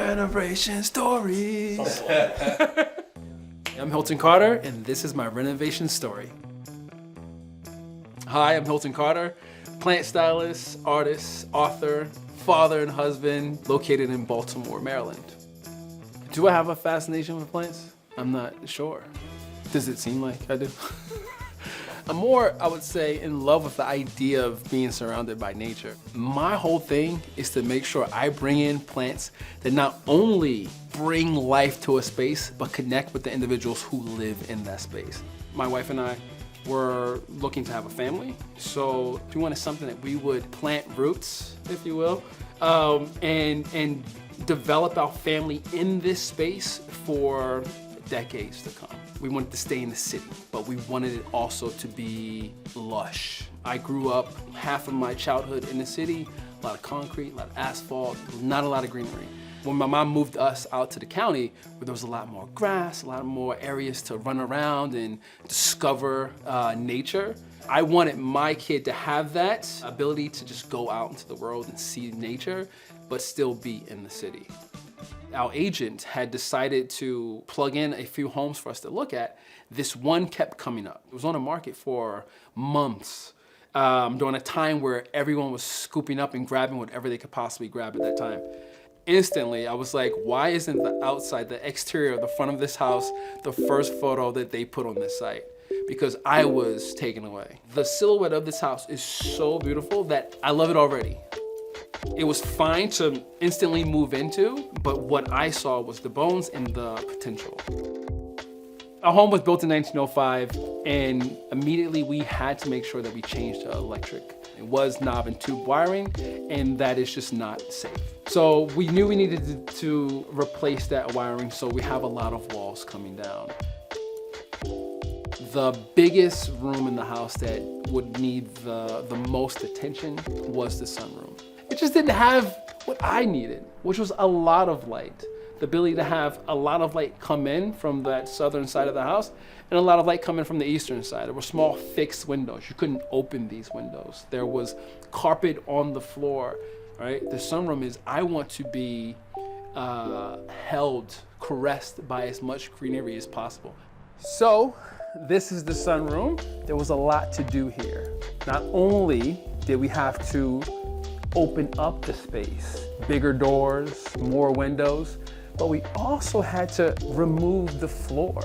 Renovation stories. I'm Hilton Carter, and this is my renovation story. Hi, I'm Hilton Carter, plant stylist, artist, author, father and husband, located in Baltimore, Maryland. Do I have a fascination with plants? I'm not sure. Does it seem like I do? I'm more, I would say, in love with the idea of being surrounded by nature. My whole thing is to make sure I bring in plants that not only bring life to a space, but connect with the individuals who live in that space. My wife and I were looking to have a family, so we wanted something that we would plant roots, if you will, and develop our family in this space for decades to come. We wanted to stay in the city, but we wanted it also to be lush. I grew up half of my childhood in the city, a lot of concrete, a lot of asphalt, not a lot of greenery. When my mom moved us out to the county, where there was a lot more grass, a lot more areas to run around and discover nature, I wanted my kid to have that ability to just go out into the world and see nature, but still be in the city. Our agent had decided to plug in a few homes for us to look at. This one kept coming up. It was on the market for months, during a time where everyone was scooping up and grabbing whatever they could possibly grab at that time. Instantly, I was like, why isn't the outside, the exterior, the front of this house, the first photo that they put on this site? Because I was taken away. The silhouette of this house is so beautiful that I love it already. It was fine to instantly move into, but what I saw was the bones and the potential. Our home was built in 1905, and immediately we had to make sure that we changed to electric. It was knob and tube wiring, and that is just not safe. So we knew we needed to replace that wiring, so we have a lot of walls coming down. The biggest room in the house that would need the most attention was the sunroom. It just didn't have what I needed, which was a lot of light. The ability to have a lot of light come in from that southern side of the house and a lot of light come in from the eastern side. There were small fixed windows. You couldn't open these windows. There was carpet on the floor, right? The sunroom is, I want to be held, caressed by as much greenery as possible. So this is the sunroom. There was a lot to do here. Not only did we have to open up the space, bigger doors, more windows, but we also had to remove the floor.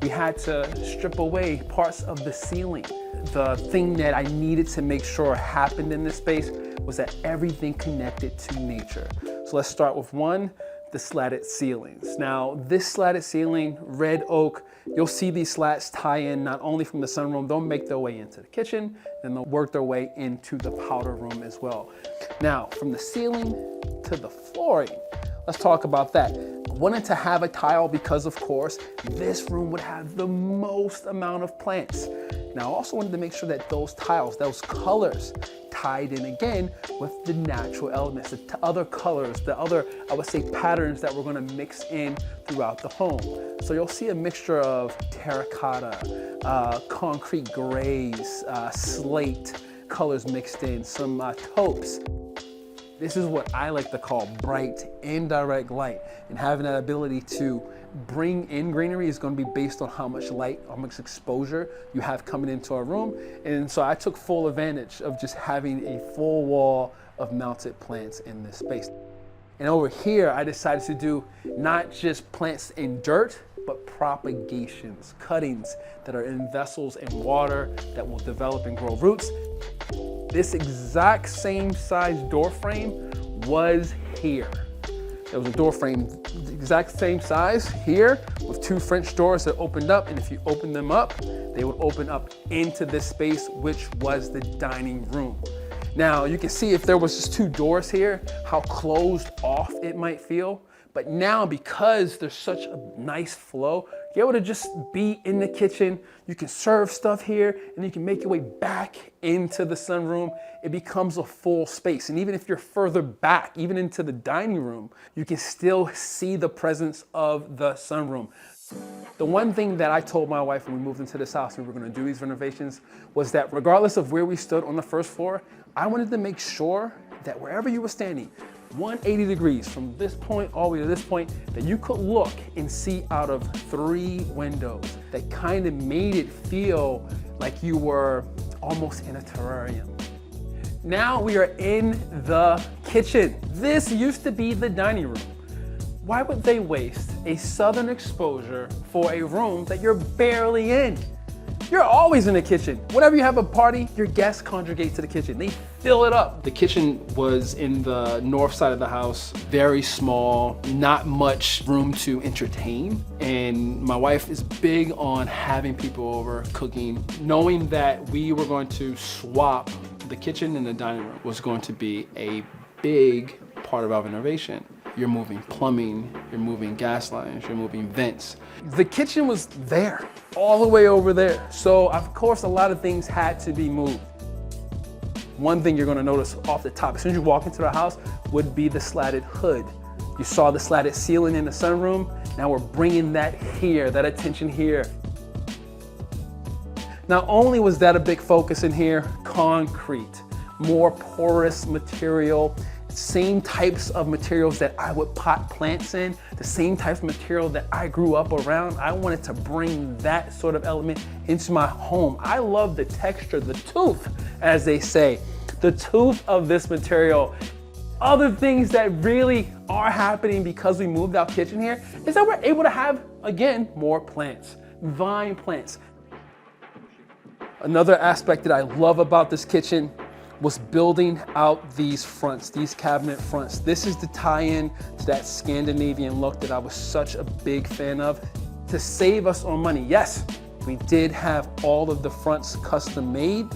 We had to strip away parts of the ceiling. The thing that I needed to make sure happened in this space was that everything connected to nature. So let's start with one, the slatted ceilings. Now, this slatted ceiling, red oak, you'll see these slats tie in not only from the sunroom, they'll make their way into the kitchen, and they'll work their way into the powder room as well. Now, from the ceiling to the flooring, let's talk about that. I wanted to have a tile because, of course, this room would have the most amount of plants. Now, I also wanted to make sure that those tiles, those colors, tied in again with the natural elements, the other colors, the other, I would say, patterns that we're gonna mix in throughout the home. So you'll see a mixture of terracotta, concrete grays, slate colors mixed in, some taupes. This is what I like to call bright, indirect light, and having that ability to bring in greenery is going to be based on how much light, how much exposure you have coming into a room. And so I took full advantage of just having a full wall of mounted plants in this space. And over here, I decided to do not just plants in dirt, but propagations, cuttings that are in vessels in water that will develop and grow roots. This exact same size door frame was here. There was a door frame, the exact same size here with two French doors that opened up, and if you open them up, they would open up into this space, which was the dining room. Now, you can see if there was just two doors here, how closed off it might feel. But now, because there's such a nice flow, you're able to just be in the kitchen. You can serve stuff here, and you can make your way back into the sunroom. It becomes a full space. And even if you're further back, even into the dining room, you can still see the presence of the sunroom. The one thing that I told my wife when we moved into this house and we were gonna do these renovations was that regardless of where we stood on the first floor, I wanted to make sure that wherever you were standing, 180 degrees from this point all the way to this point, that you could look and see out of 3 windows that kind of made it feel like you were almost in a terrarium. Now we are in the kitchen. This used to be the dining room. Why would they waste a southern exposure for a room that you're barely in? You're always in the kitchen. Whenever you have a party, your guests congregate to the kitchen. They fill it up. The kitchen was in the north side of the house, very small, not much room to entertain. And my wife is big on having people over, cooking. Knowing that we were going to swap the kitchen and the dining room was going to be a big part of our renovation. You're moving plumbing, you're moving gas lines, you're moving vents. The kitchen was there, all the way over there. So of course, a lot of things had to be moved. One thing you're gonna notice off the top, as soon as you walk into the house, would be the slatted hood. You saw the slatted ceiling in the sunroom. Now we're bringing that here, that attention here. Not only was that a big focus in here, concrete, more porous material, same types of materials that I would pot plants in, the same types of material that I grew up around. I wanted to bring that sort of element into my home. I love the texture, the tooth, as they say, the tooth of this material. Other things that really are happening because we moved our kitchen here is that we're able to have, again, more plants, vine plants. Another aspect that I love about this kitchen was building out these fronts, these cabinet fronts. This is the tie-in to that Scandinavian look that I was such a big fan of. To save us on money, yes, we did have all of the fronts custom made,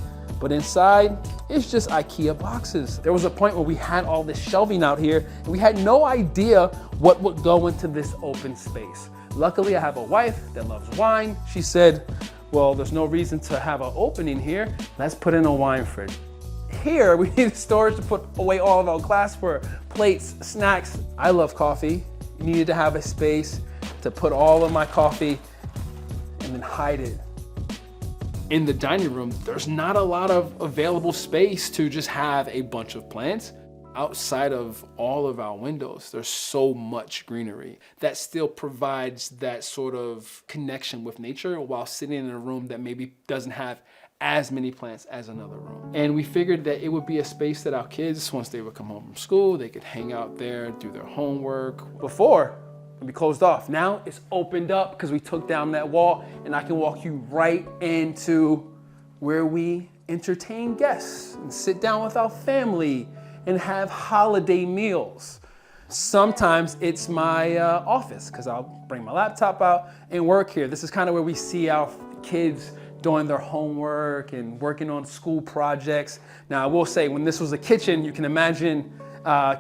but inside, it's just IKEA boxes. There was a point where we had all this shelving out here, and we had no idea what would go into this open space. Luckily, I have a wife that loves wine. She said, well, there's no reason to have an opening here. Let's put in a wine fridge. Here, we need storage to put away all of our glassware, plates, snacks. I love coffee. Needed to have a space to put all of my coffee and then hide it. In the dining room, there's not a lot of available space to just have a bunch of plants. Outside of all of our windows, there's so much greenery that still provides that sort of connection with nature while sitting in a room that maybe doesn't have as many plants as another room. And we figured that it would be a space that our kids, once they would come home from school, they could hang out there, do their homework. Before, it'd be closed off. Now it's opened up because we took down that wall, and I can walk you right into where we entertain guests and sit down with our family and have holiday meals. Sometimes it's my office because I'll bring my laptop out and work here. This is kind of where we see our kids doing their homework and working on school projects. Now I will say, when this was a kitchen, you can imagine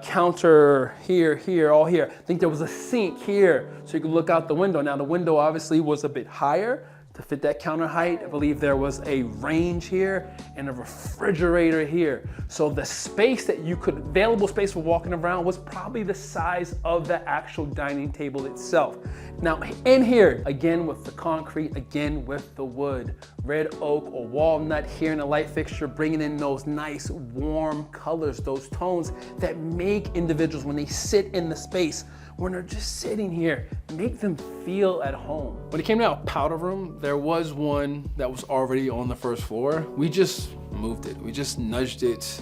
counter here, all here. I think there was a sink here so you could look out the window. Now the window obviously was a bit higher to fit that counter height. I believe there was a range here and a refrigerator here. So the space that you could, available space for walking around, was probably the size of the actual dining table itself. Now in here, again with the concrete, again with the wood, red oak or walnut here in the light fixture, bringing in those nice warm colors, those tones that make individuals, when they sit in the space, when they're just sitting here, make them feel at home. When it came to our powder room, there was one that was already on the first floor. We just moved it. We just nudged it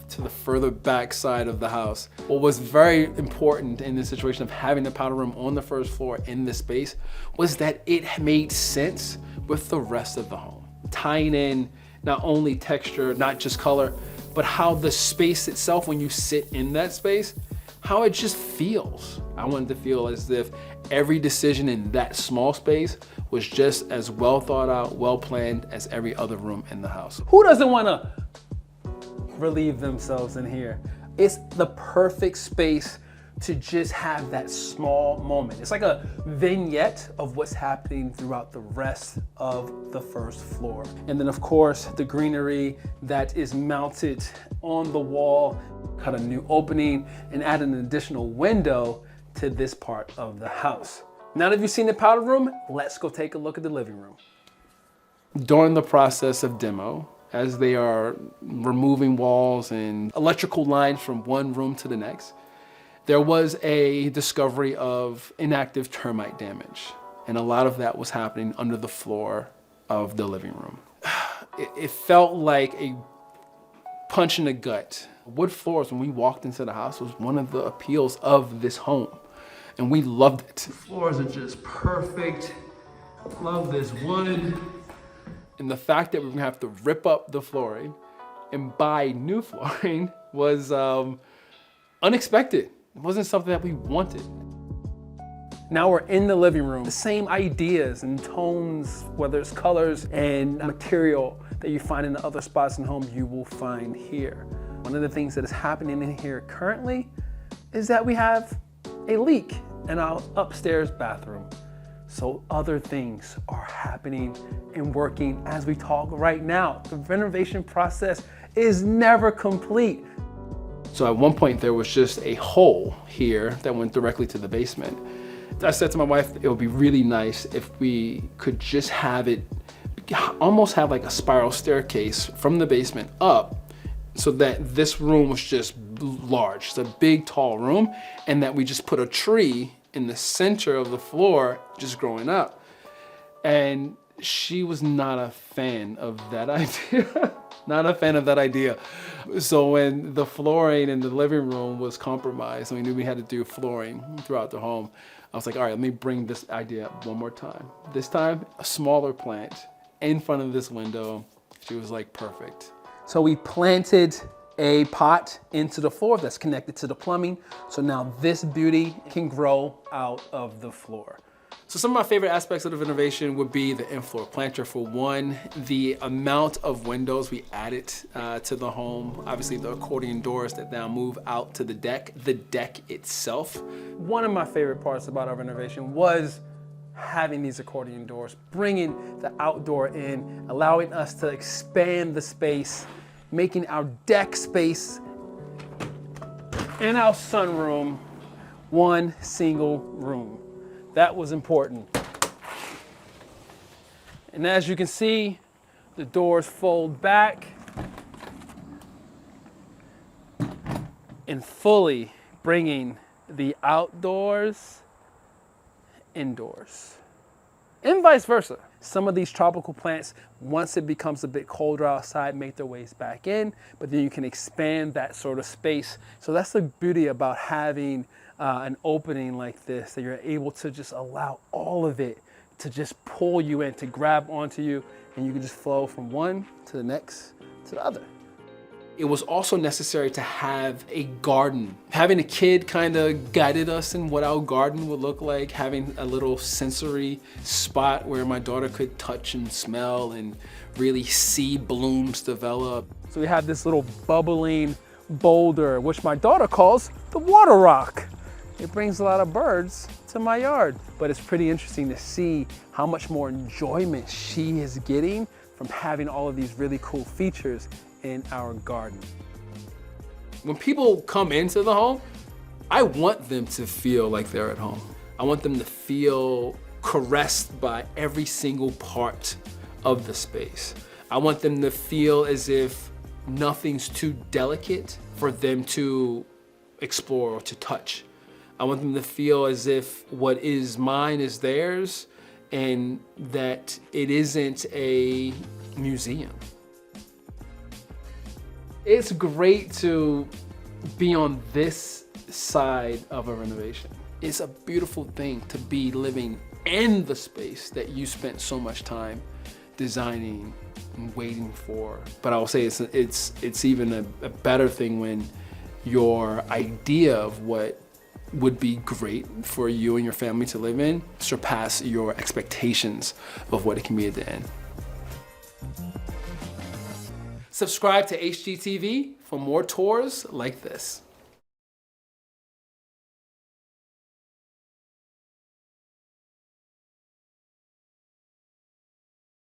to the further back side of the house. What was very important in the situation of having the powder room on the first floor in this space was that it made sense with the rest of the home. Tying in not only texture, not just color, but how the space itself, when you sit in that space, how it just feels. I wanted to feel as if every decision in that small space was just as well thought out, well planned as every other room in the house. Who doesn't want to relieve themselves in here? It's the perfect space to just have that small moment. It's like a vignette of what's happening throughout the rest of the first floor. And then of course, the greenery that is mounted on the wall, cut a new opening and add an additional window to this part of the house. Now that you've seen the powder room, let's go take a look at the living room. During the process of demo, as they are removing walls and electrical lines from one room to the next, there was a discovery of inactive termite damage. And a lot of that was happening under the floor of the living room. It felt like a punch in the gut. Wood floors, when we walked into the house, was one of the appeals of this home. And we loved it. The floors are just perfect. Love this wood. And the fact that we're gonna have to rip up the flooring and buy new flooring was unexpected. It wasn't something that we wanted. Now we're in the living room. The same ideas and tones, whether it's colors and material that you find in the other spots in the home, you will find here. One of the things that is happening in here currently is that we have a leak in our upstairs bathroom. So other things are happening and working as we talk right now. The renovation process is never complete. So at one point there was just a hole here that went directly to the basement. I said to my wife, it would be really nice if we could just have it, almost have like a spiral staircase from the basement up, so that this room was just large. It's a big, tall room, and that we just put a tree in the center of the floor, just growing up. And she was not a fan of that idea. Not a fan of that idea. So when the flooring in the living room was compromised, and we knew we had to do flooring throughout the home, I was like, all right, let me bring this idea up one more time. This time, a smaller plant in front of this window. She was like, perfect. So we planted a pot into the floor that's connected to the plumbing. So now this beauty can grow out of the floor. So some of my favorite aspects of the renovation would be the in-floor planter. For one, the amount of windows we added to the home. Obviously the accordion doors that now move out to the deck itself. One of my favorite parts about our renovation was having these accordion doors, bringing the outdoor in, allowing us to expand the space, making our deck space and our sunroom one single room. That was important. And as you can see, the doors fold back and fully bringing the outdoors indoors. And vice versa. Some of these tropical plants, once it becomes a bit colder outside, make their ways back in, but then you can expand that sort of space. So that's the beauty about having an opening like this, that you're able to just allow all of it to just pull you in, to grab onto you, and you can just flow from one to the next to the other. It was also necessary to have a garden. Having a kid kind of guided us in what our garden would look like, having a little sensory spot where my daughter could touch and smell and really see blooms develop. So we have this little bubbling boulder, which my daughter calls the water rock. It brings a lot of birds to my yard, but it's pretty interesting to see how much more enjoyment she is getting from having all of these really cool features in our garden. When people come into the home, I want them to feel like they're at home. I want them to feel caressed by every single part of the space. I want them to feel as if nothing's too delicate for them to explore or to touch. I want them to feel as if what is mine is theirs, and that it isn't a museum. It's great to be on this side of a renovation. It's a beautiful thing to be living in the space that you spent so much time designing and waiting for. But I will say it's even a better thing when your idea of what would be great for you and your family to live in surpass your expectations of what it can be at the end. Subscribe to HGTV for more tours like this.